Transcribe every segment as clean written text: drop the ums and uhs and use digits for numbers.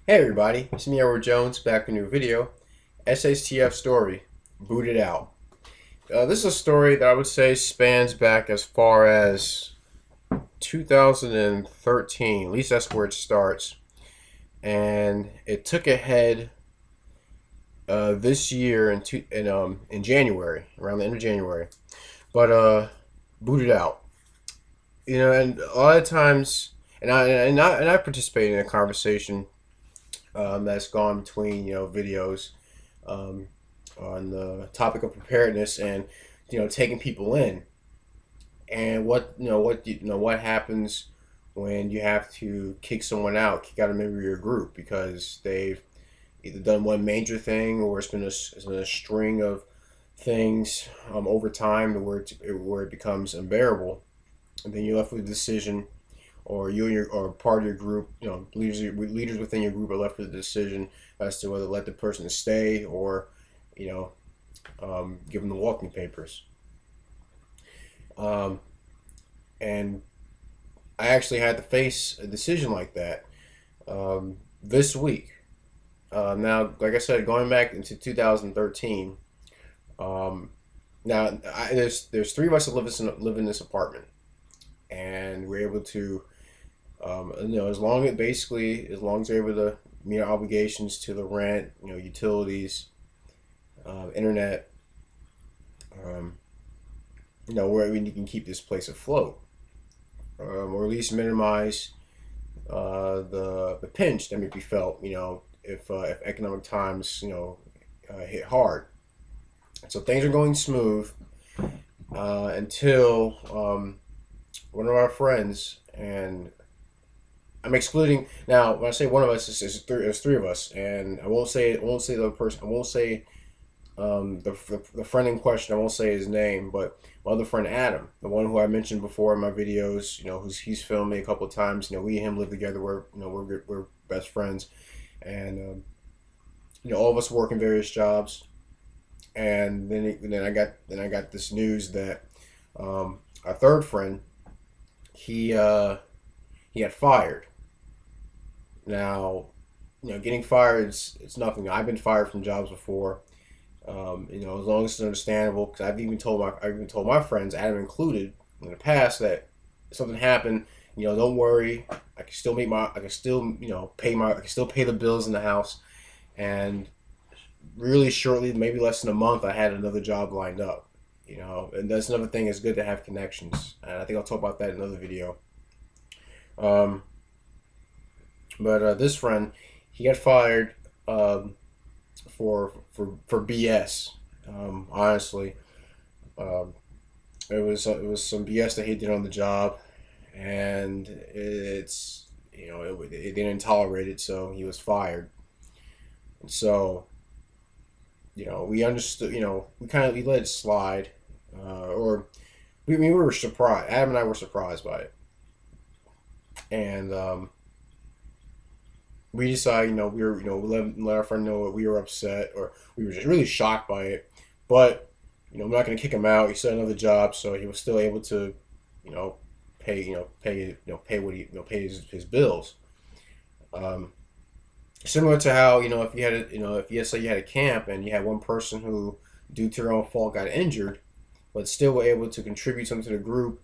Hey everybody, it's me, Edward Jones, back with a new video. SHTF story, booted out. This is a story that I would say spans back as far as 2013. At least that's where it starts. And it took a head this year in January, around the end of January. But booted out. And a lot of times, and I participated in a conversation that's gone between videos um, on the topic of preparedness and taking people in, and what happens when you have to kick out a member of your group because they've either done one major thing or it's been a string of things over time to where it becomes unbearable, and then you're left with a decision, or you and your or part of your group, leaders within your group are left with a decision as to whether to let the person stay or, you know, give them the walking papers. Um, and I actually had to face a decision like that this week. Now, like I said, going back into 2013. Um, there's three of us that live in this apartment, and we're able to as long as they're able to meet our obligations to the rent, utilities, internet, um, where we can keep this place afloat, or at least minimize the pinch that may be felt, if economic times, hit hard. So things are going smooth until one of our friends, and I'm excluding now. When I say one of us, there's three of us, and I won't say the other person. I won't say the friend in question. I won't say his name, but my other friend Adam, the one who I mentioned before in my videos. He's filmed me a couple of times. We and him live together. We're best friends, and all of us work in various jobs. And then I got this news that our third friend, he got fired. Now, getting fired is it's nothing. I've been fired from jobs before. As long as it's understandable, because I've even told my friends, Adam included, in the past that if something happened, don't worry. I can still I can still pay the bills in the house, and really shortly, maybe less than a month, I had another job lined up. And that's another thing. It's good to have connections, and I think I'll talk about that in another video. Um, but this friend, he got fired um, for BS. Honestly, um, it was some BS that he did on the job, and it didn't tolerate it, so he was fired. And so we understood. We let it slide, or we were surprised. Adam and I were surprised by it, and we decided, we let our friend know that we were upset, or we were just really shocked by it. But I'm not going to kick him out. He said another job, so he was still able to, you know, pay what he, pay his bills. Um, Similar to how, if you had if you say you had a camp and you had one person who, due to their own fault, got injured, but still were able to contribute something to the group,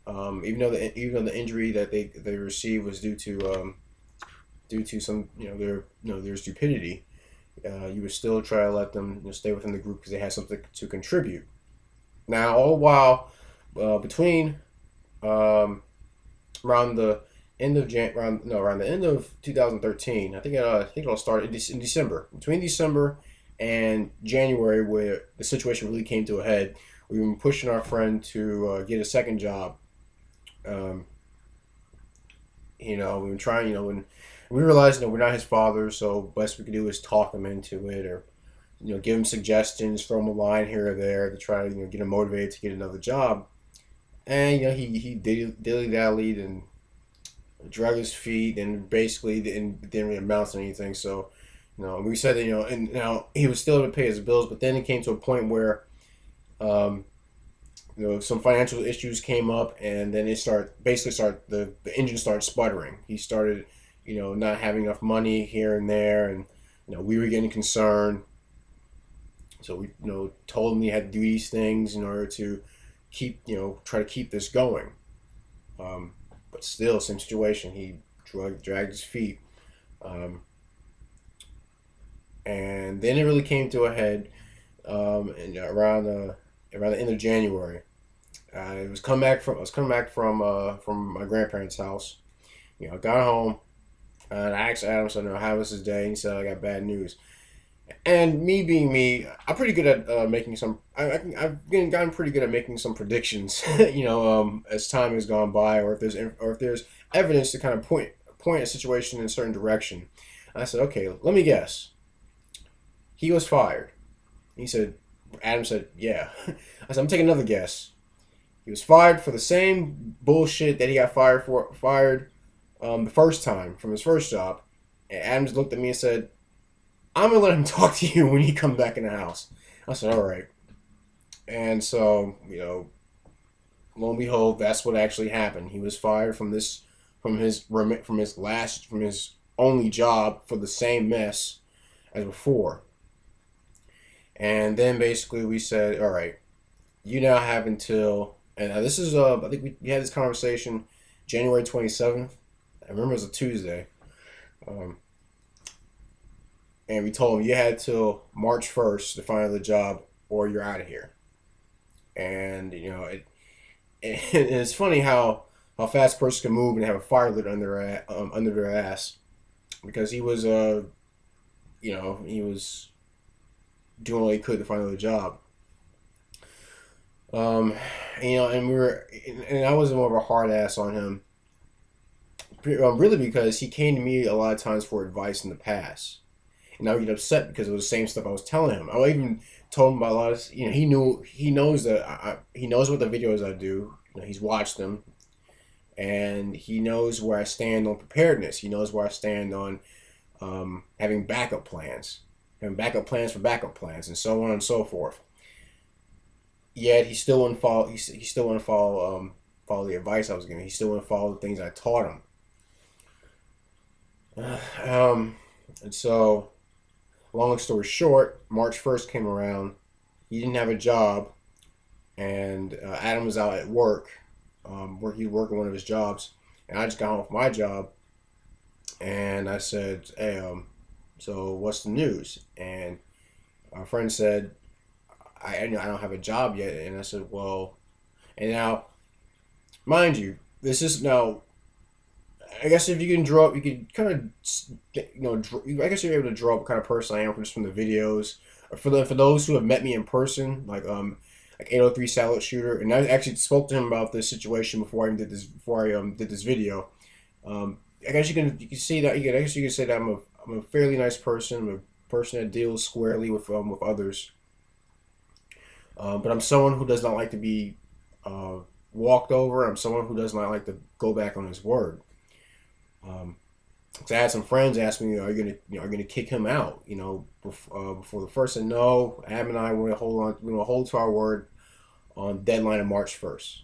even though the injury that they received was due to some their stupidity. You would still try to let them, stay within the group because they had something to contribute. Now, all the while, between um, around the end of around the end of 2013, I think it all started in December. Between December and January, where the situation really came to a head, we were pushing our friend to get a second job. Um, we were trying, when we realized, we're not his father, so best we could do is talk him into it, or give him suggestions, throw him a line here or there to try to get him motivated to get another job. And he dilly dallied and drug his feet, and basically didn't really amount to anything. So we said that, and now he was still able to pay his bills, but then it came to a point where um, some financial issues came up, and then it started the engine started sputtering. He started not having enough money here and there, and we were getting concerned. So we told him he had to do these things in order to try to keep this going. Um, but still, same situation. He dragged his feet, um, and then it really came to a head, and around the end of January. I was coming back from my grandparents' house. I got home and I asked Adam, so, how was his day? And he said, I got bad news. And me being me, I'm pretty good at making some. I've gotten pretty good at making some predictions. As time has gone by, or if there's evidence to kind of point a situation in a certain direction. I said, okay, let me guess. He was fired. He said, Adam said, yeah. I said, I'm taking another guess. He was fired for the same bullshit that he got fired the first time from his first job. And Adams looked at me and said, I'm gonna let him talk to you when he comes back in the house. I said, all right. And so, lo and behold, that's what actually happened. He was fired from his only job for the same mess as before. And then basically we said, all right, you now have until, and this is I think we had this conversation January 27th. I remember it was a Tuesday. Um, and we told him you had till March 1st to find another job or you're out of here. And and it's funny how fast a person can move and have a fire lit under their ass, because he was doing all he could to find another job. Um, and I was more of a hard ass on him, really, because he came to me a lot of times for advice in the past, and I would get upset because it was the same stuff I was telling him. I even told him about a lot of, he knows that he knows what the videos I do. He's watched them, and he knows where I stand on preparedness. He knows where I stand on having backup plans for backup plans, and so on and so forth. Yet he still wouldn't follow. He still wouldn't follow the advice I was giving. He still wouldn't follow the things I taught him. And so, long story short, March 1st came around. He didn't have a job, and Adam was out at work, where he was working one of his jobs, and I just got home from my job, and I said, "Hey, so what's the news?" And our friend said, I don't have a job yet," and I said, "Well," and now, mind you, this is now. I guess if you can draw up, you could kind of, I guess you're able to draw up what kind of person I am just from the videos. For those who have met me in person, like 803 Salad Shooter, and I actually spoke to him about this situation before I did this video. I guess you can see that I guess you can say that I'm a fairly nice person. I'm a person that deals squarely with others. But I'm someone who does not like to be uh, walked over. I'm someone who does not like to go back on his word. Um, 'Cause I had some friends ask me, are you gonna kick him out? Before the first, and no, Ab and I we're gonna hold to our word on deadline of March 1st.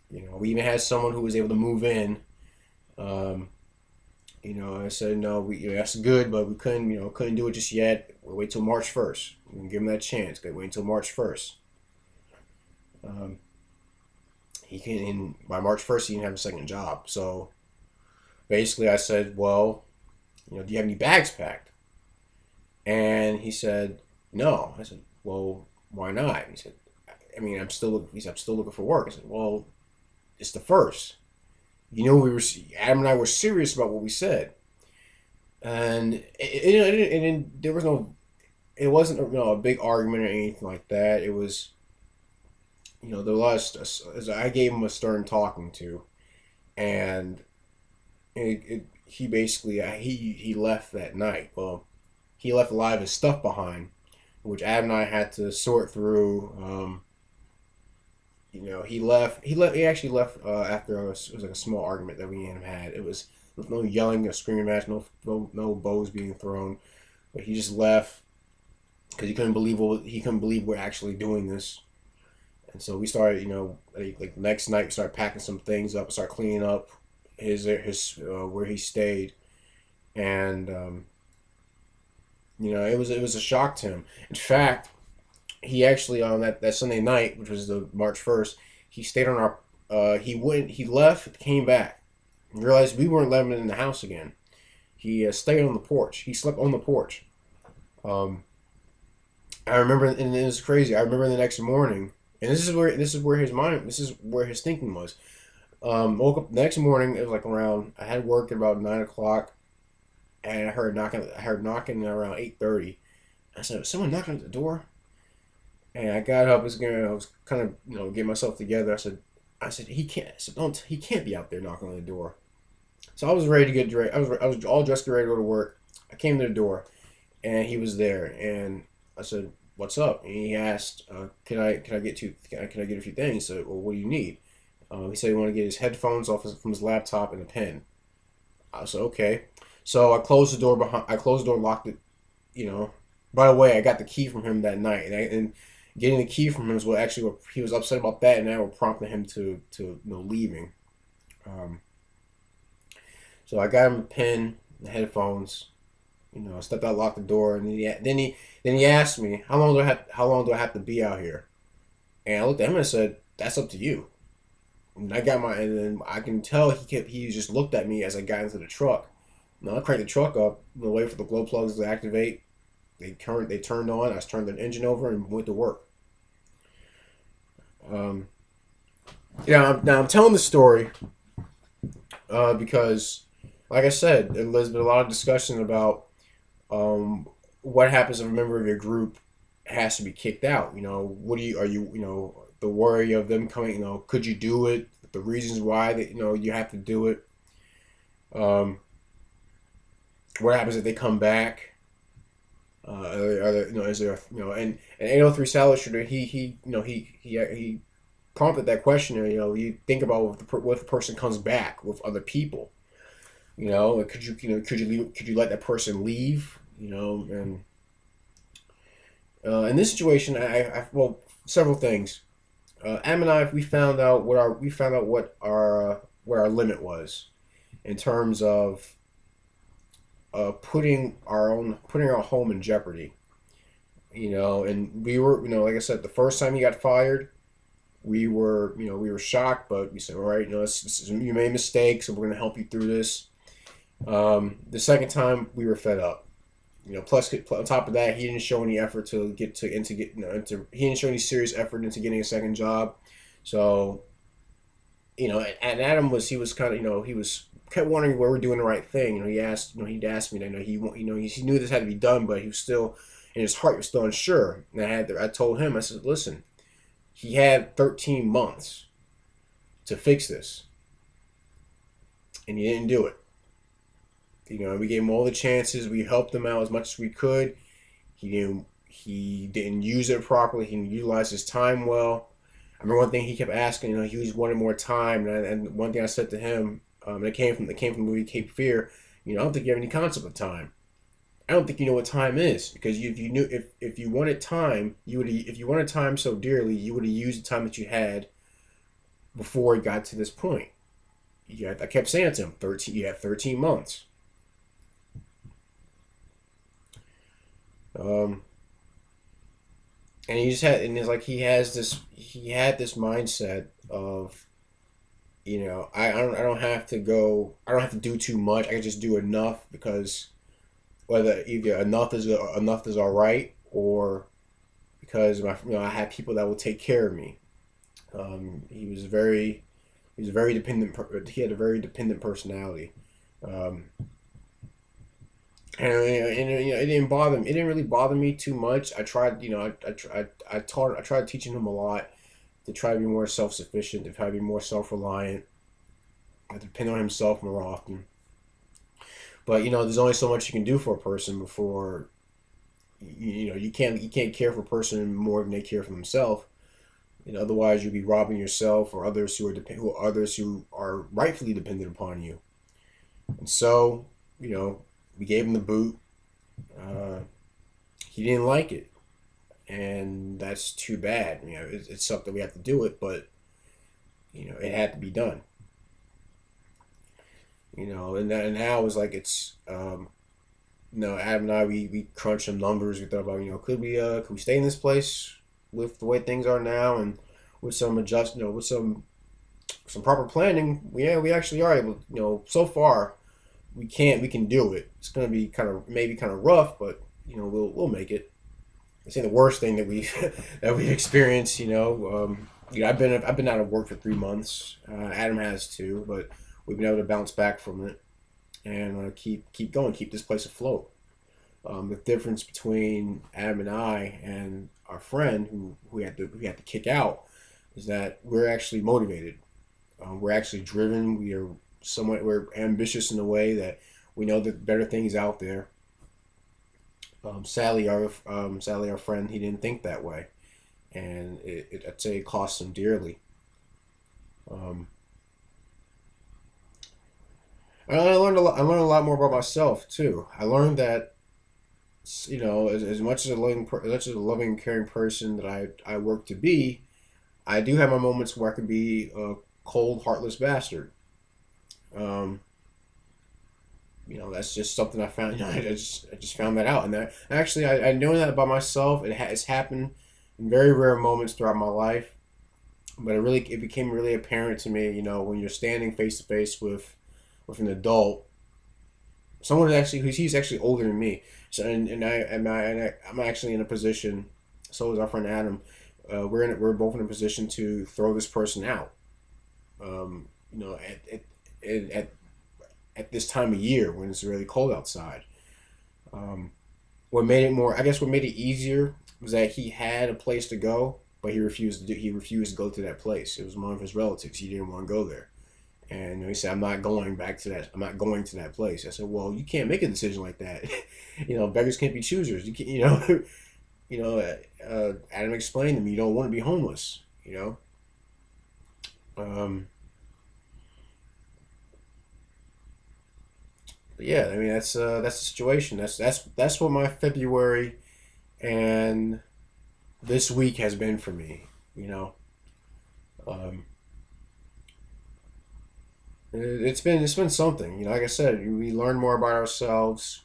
We even had someone who was able to move in. Um, I said no, that's good, but we couldn't do it just yet. We'll wait till March 1st. We can give him that chance. Gotta wait until March 1st. Um, he can by March 1st he can have a second job. So basically, I said, well, do you have any bags packed? And he said, no. I said, well, why not? He said, I'm still looking for work. I said, well, it's the first. Adam and I were serious about what we said, and there was no, it wasn't a big argument or anything like that. It was, there was I gave him a stern talking to, and he basically he left that night. Well, he left a lot of his stuff behind, which Adam and I had to sort through. He left. He actually left after it was like a small argument that we and him had. It was no yelling or screaming match, no bows being thrown, but he just left because he couldn't believe we're actually doing this. And so we started, like next night we started packing some things up, started cleaning up his where he stayed, and it was a shock to him. In fact, he actually on that Sunday night, which was the March 1st, he stayed on our. He left, came back, realized we weren't letting him in the house again. He stayed on the porch. He slept on the porch. Um, I remember, and it was crazy. I remember the next morning, and this is where his thinking was. Woke up the next morning. It was like around. I had work at about 9 o'clock, and I heard knocking. I heard knocking around 8:30. I said, "Someone knocking at the door." And I got up. I was kind of getting myself together. I said he can't. I said don't. He can't be out there knocking on the door. So I was ready to get dressed. I was all dressed and ready to go to work. I came to the door, and he was there. And I said, "What's up?" And he asked, "Can I get a few things?" So, well, what do you need? He said he wanted to get his headphones from his laptop and a pen. I said, "Okay." So I closed the door behind. I closed the door, locked it. You know. By the way, I got the key from him that night, and getting the key from him is what he was upset about that, and that would prompted him to leaving. Um, so I got him a pen, the headphones. I stepped out, locked the door, and then he asked me, how long do I have to be out here?" And I looked at him and said, "That's up to you." And then I can tell he just looked at me as I got into the truck. Now I cranked the truck up, wait for the glow plugs to activate. They turned on. I turned the engine over and went to work. Um, now I'm telling the story because, like I said, there's been a lot of discussion about um, what happens if a member of your group has to be kicked out. What do you are you you know the worry of them coming. Could you do it? The reasons why that you have to do it. Um, what happens if they come back? Are there, is there and 803 Salister, he prompted that question. You think about what if the person comes back with other people. Could you let that person leave? And in this situation, well, several things. Am and I, we found out what our limit was in terms of putting our home in jeopardy. And we were, like I said, the first time he got fired, we were shocked, but we said, all right, you made mistakes, and we're going to help you through this. The second time, we were fed up. Plus on top of that, he didn't show any effort to get to into get he didn't show any serious effort into getting a second job. So and Adam he was kind of he was kept wondering where we're doing the right thing. He'd asked me that he knew this had to be done, but he was still in his heart he was still unsure. And I told him, I said, listen, he had 13 months to fix this, and he didn't do it. We gave him all the chances. We helped him out as much as we could. He didn't use it properly. He didn't utilize his time well. I remember one thing he kept asking. He was wanting more time, and one thing I said to him, and it came from the movie Cape Fear. I don't think you have any concept of time. I don't think you know what time is, because if you wanted time, if you wanted time so dearly, you would have used the time that you had before it got to this point. I kept saying to him, 13. You have 13 months. Um, and it's like he had this mindset of I don't have to do too much. I can just do enough, because whether either enough is all right, or because I have people that will take care of me. He was a very dependent. He had a very dependent personality. Um, and it didn't bother me. It didn't really bother me too much. I tried, I tried teaching him a lot to try to be more self sufficient, to try to be more self reliant, to depend on himself more often. But there's only so much you can do for a person before you can't care for a person more than they care for themselves. Otherwise you'll be robbing yourself or others who are rightfully dependent upon you. And so, we gave him the boot. Uh, he didn't like it, and that's too bad. It's something we have to do it, but it had to be done. And now it's like Adam and I, we crunched some numbers. We thought about, could we stay in this place with the way things are now, and with some with some proper planning, yeah, we actually are able. So far we can do it. It's gonna be maybe kind of rough, but we'll make it. It's ain't the worst thing that we that we've experienced. I've been out of work for 3 months. Adam has too, but we've been able to bounce back from it and keep going, keep this place afloat. The difference between Adam and I and our friend who we had to kick out is that we're actually motivated. We're actually driven. We're ambitious in a way that we know that better things out there. Sadly, our friend, he didn't think that way, and I'd say it cost him dearly. Um, I learned a lot. I learned a lot more about myself too. I learned that as much as a loving, caring person that I work to be, I do have my moments where I could be a cold, heartless bastard. Um, that's just something I found. I just found that out, and that actually I know that about myself. It's happened in very rare moments throughout my life, but it became really apparent to me. When you're standing face to face with an adult, someone he's actually older than me. So I'm actually in a position. So is our friend Adam. We're both in a position to throw this person out. Um, you know, at at this time of year when it's really cold outside. Um, what made it easier was that he had a place to go, but he refused to go to that place. It was one of his relatives. He didn't want to go there. And he said, I'm not going to that place. I said, well, you can't make a decision like that. Beggars can't be choosers. You can, Adam explained to me, you don't want to be homeless. Um, but yeah, I mean, that's the situation. That's what my February and this week has been for me. You know, um, it's been something. Like I said, we learn more about ourselves.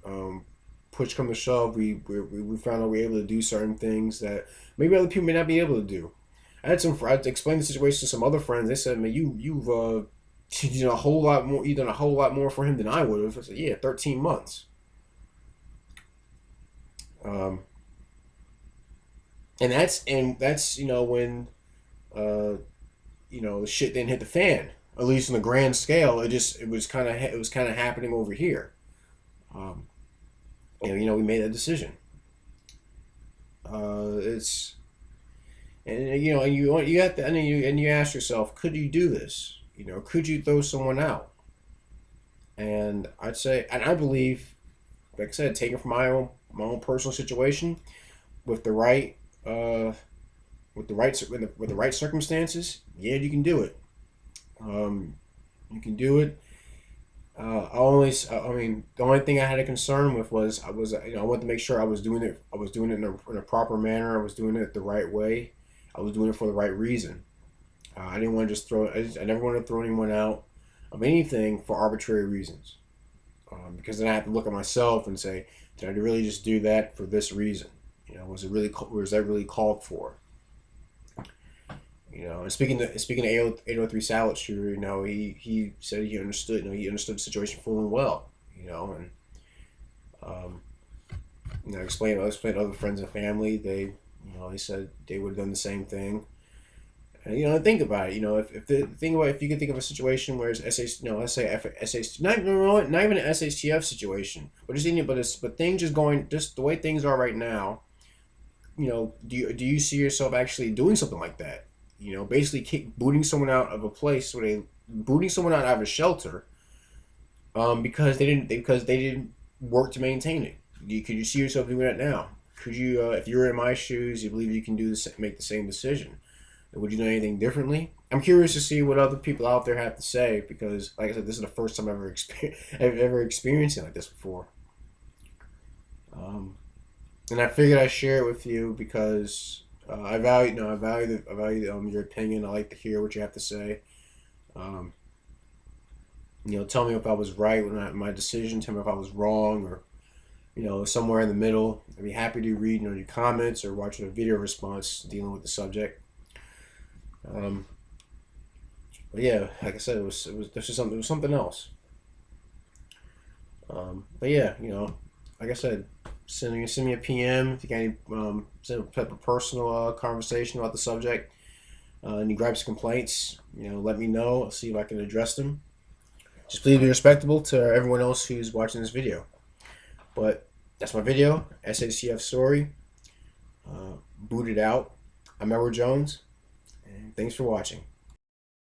Um, Push come to shove, we found out we were able to do certain things that maybe other people may not be able to do. I explained the situation to some other friends. They said, "Man, you've you know a whole lot more. You done a whole lot more for him than I would have." I said, "Yeah, 13 months." Um, and that's when uh, the shit didn't hit the fan. At least on the grand scale, it was kind of happening over here. Um, we made a decision. It's and you have to and you ask yourself, could you do this? Could you throw someone out? And I believe, like I said, taken from my own personal situation with the right uh, with the right circumstances, yeah, you can do it. Um, you can do it. I mean, the only thing I had a concern with was I wanted to make sure I was doing it in a proper manner. I was doing it the right way. I was doing it for the right reason. I didn't want to I never wanted to throw anyone out of anything for arbitrary reasons. Because then I have to look at myself and say, did I really just do that for this reason? Was that really called for? And speaking of 803 Salad Shooter, he said he understood the situation full and well. And um, explained to other friends and family. They said they would have done the same thing. And think about it. If you could think of a situation where it's SH, let's say SH, not even an SHTF situation, but things just the way things are right now. Do you see yourself actually doing something like that? Basically booting someone out of a place booting someone out of a shelter, because they didn't work to maintain it. Could you see yourself doing that now? Could you, if you were in my shoes, you believe you can make the same decision? Would you do anything differently? I'm curious to see what other people out there have to say, because, like I said, this is the first time I've ever experienced it like this before. Um, and I figured I'd share it with you because I value your opinion. I like to hear what you have to say. Um, Tell me if I was right with my decision. Tell me if I was wrong, or somewhere in the middle. I'd be happy to read your comments or watch a video response dealing with the subject. Um, but yeah, like I said, it was something else. But yeah, like I said, send me a PM if you got any some type of personal conversation about the subject. Any gripes, complaints, let me know. I'll see if I can address them. Just please be respectable to everyone else who's watching this video. But that's my video. SHTF story. Booted out. I'm Edward Jones, and thanks for watching.